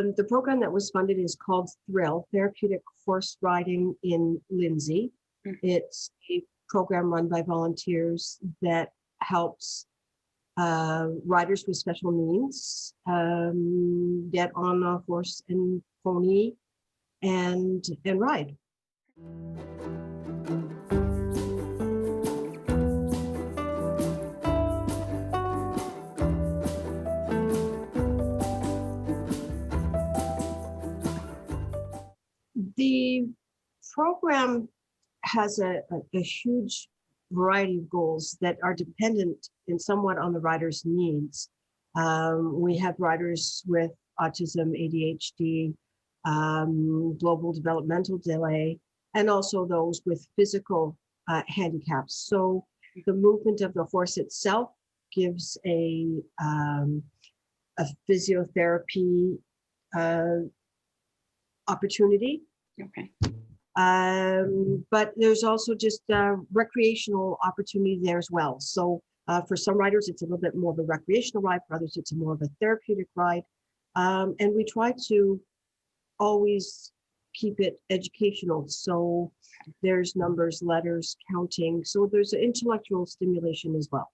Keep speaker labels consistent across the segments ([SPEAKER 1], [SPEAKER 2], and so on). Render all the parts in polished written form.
[SPEAKER 1] The program that was funded is called T.H.R.I.L, Therapeutic Horse Riding in Lindsay. It's a program run by volunteers that helps riders with special needs get on a horse and pony and ride. The program has a huge variety of goals that are dependent in somewhat on the rider's needs. We have riders with autism, ADHD, global developmental delay, and also those with physical handicaps. So the movement of the horse itself gives a physiotherapy opportunity.
[SPEAKER 2] Okay.
[SPEAKER 1] But there's also just recreational opportunity there as well. So for some riders, it's a little bit more of a recreational ride. For others, it's more of a therapeutic ride. And we try to always keep it educational. So there's numbers, letters, counting. So there's an intellectual stimulation as well.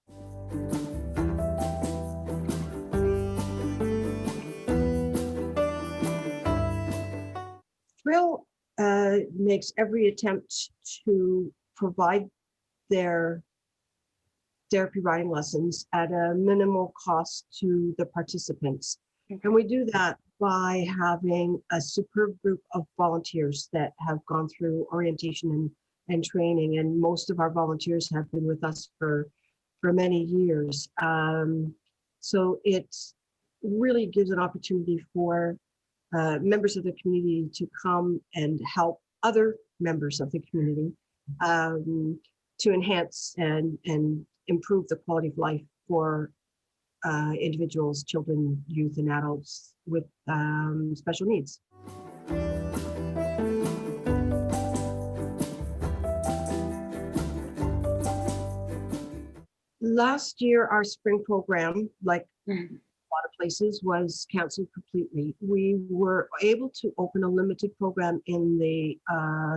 [SPEAKER 1] T.H.R.I.L makes every attempt to provide their therapy riding lessons at a minimal cost to the participants. Okay. And we do that by having a superb group of volunteers that have gone through orientation and training. And most of our volunteers have been with us for many years. So it really gives an opportunity for members of the community to come and help other members of the community to enhance and improve the quality of life for individuals, children, youth, and adults with special needs. Last year, our spring program, like a lot of places, was canceled completely. We were able to open a limited program in the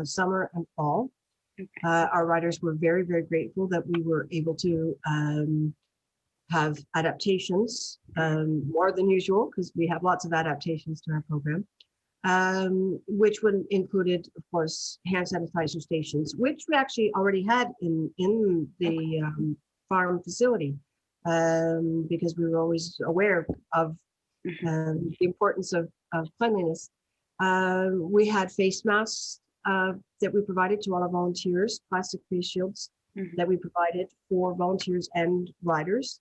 [SPEAKER 1] summer and fall. Okay. Our riders were very, very grateful that we were able to have adaptations, more than usual, because we have lots of adaptations to our program, which would included, of course, hand sanitizer stations, which we actually already had in the farm facility, because we were always aware of the importance of cleanliness. We had face masks that we provided to all our volunteers, plastic face shields that we provided for volunteers and riders.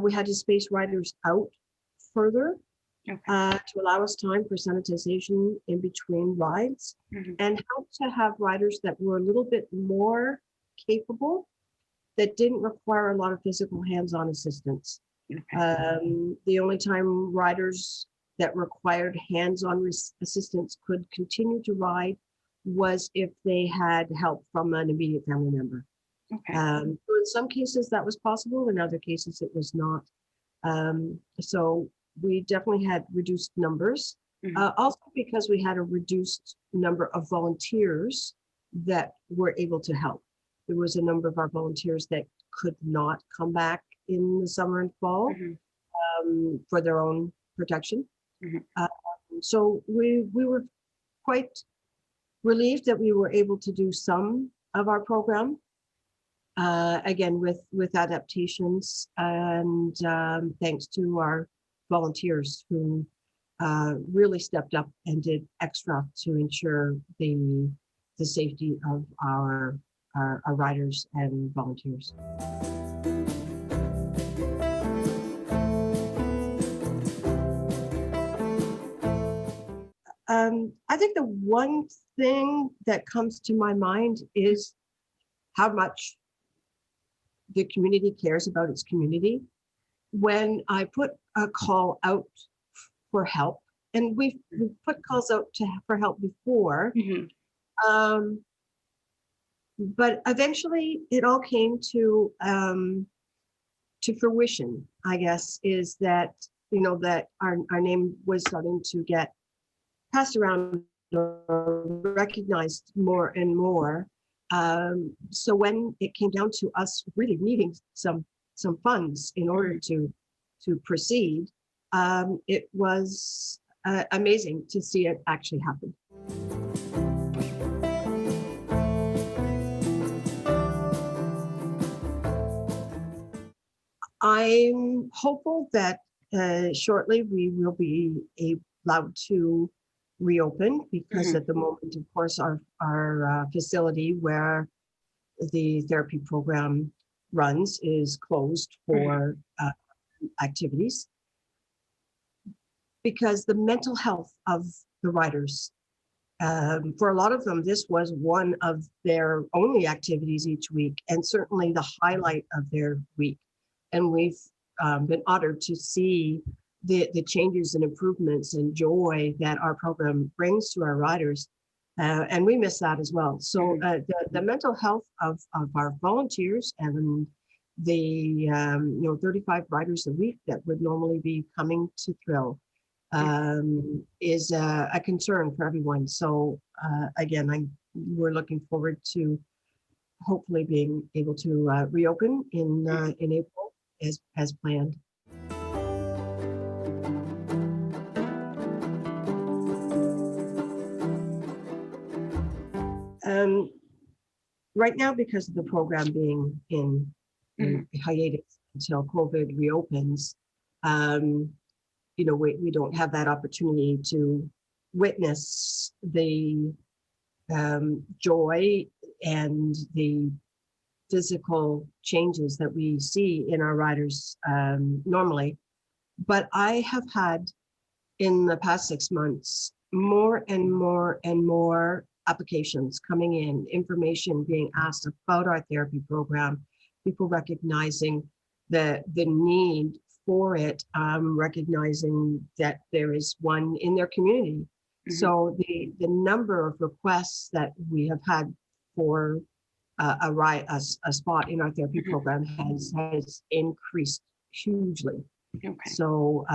[SPEAKER 1] We had to space riders out further to allow us time for sanitization in between rides, and help to have riders that were a little bit more capable, that didn't require a lot of physical hands-on assistance. The only time riders that required hands-on assistance could continue to ride was if they had help from an immediate family member. So in some cases that was possible, in other cases it was not. So we definitely had reduced numbers, also because we had a reduced number of volunteers that were able to help. There was a number of our volunteers that could not come back in the summer and fall for their own protection. So we were quite relieved that we were able to do some of our program, again, with adaptations, and thanks to our volunteers who really stepped up and did extra to ensure the safety of our riders and volunteers. I think the one thing that comes to my mind is how much the community cares about its community. When I put a call out for help, and we've put calls out for help before, but eventually it all came to fruition, I guess, is that that our name was starting to get passed around or recognized more and more. So when it came down to us really needing some funds in order to proceed, it was amazing to see it actually happen. I'm hopeful that shortly we will be allowed to reopen, because at the moment, of course, our facility where the therapy program runs is closed for activities, because the mental health of the riders, for a lot of them, this was one of their only activities each week, and certainly the highlight of their week. And we've been honored to see the changes and improvements and joy that our program brings to our riders. And we miss that as well. So the mental health of our volunteers and the 35 riders a week that would normally be coming to T.H.R.I.L is a concern for everyone. So again, we're looking forward to hopefully being able to reopen in April as planned. Right now, because of the program being in hiatus until COVID reopens, we don't have that opportunity to witness the joy and the physical changes that we see in our riders normally. But I have had, in the past 6 months, more and more and more applications coming in, information being asked about our therapy program, people recognizing the need for it, recognizing that there is one in their community. So the number of requests that we have had for a spot in our therapy program has increased hugely. So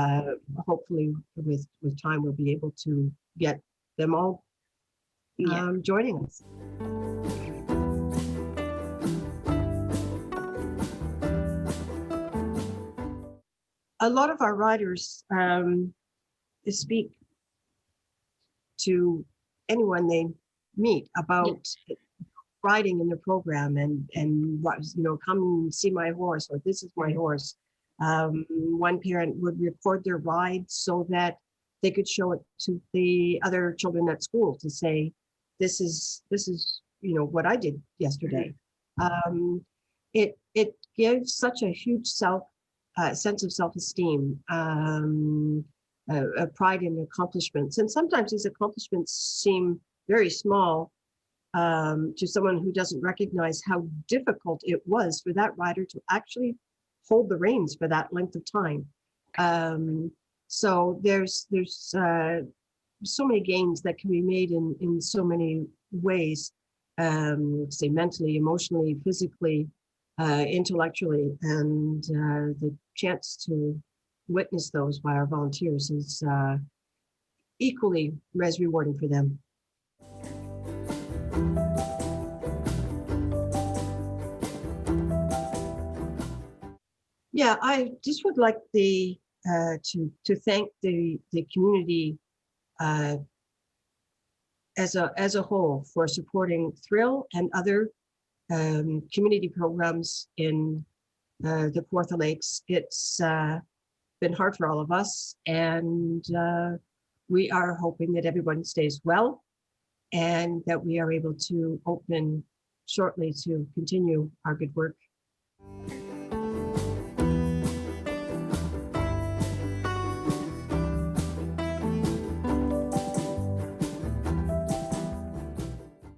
[SPEAKER 1] hopefully with time we'll be able to get them all joining us. A lot of our riders speak to anyone they meet about riding in the program and come and see my horse, or this is my horse. One parent would record their ride so that they could show it to the other children at school to say, this is what I did yesterday. It gives such a huge sense of self-esteem, pride in accomplishments. And sometimes these accomplishments seem very small to someone who doesn't recognize how difficult it was for that rider to actually hold the reins for that length of time. So there's so many gains that can be made in so many ways, say mentally, emotionally, physically, intellectually, and the chance to witness those by our volunteers is equally as rewarding for them. Yeah, I just would like to thank the community as a whole for supporting T.H.R.I.L and other community programs in the Kawartha Lakes. It's been hard for all of us, and we are hoping that everyone stays well and that we are able to open shortly to continue our good work.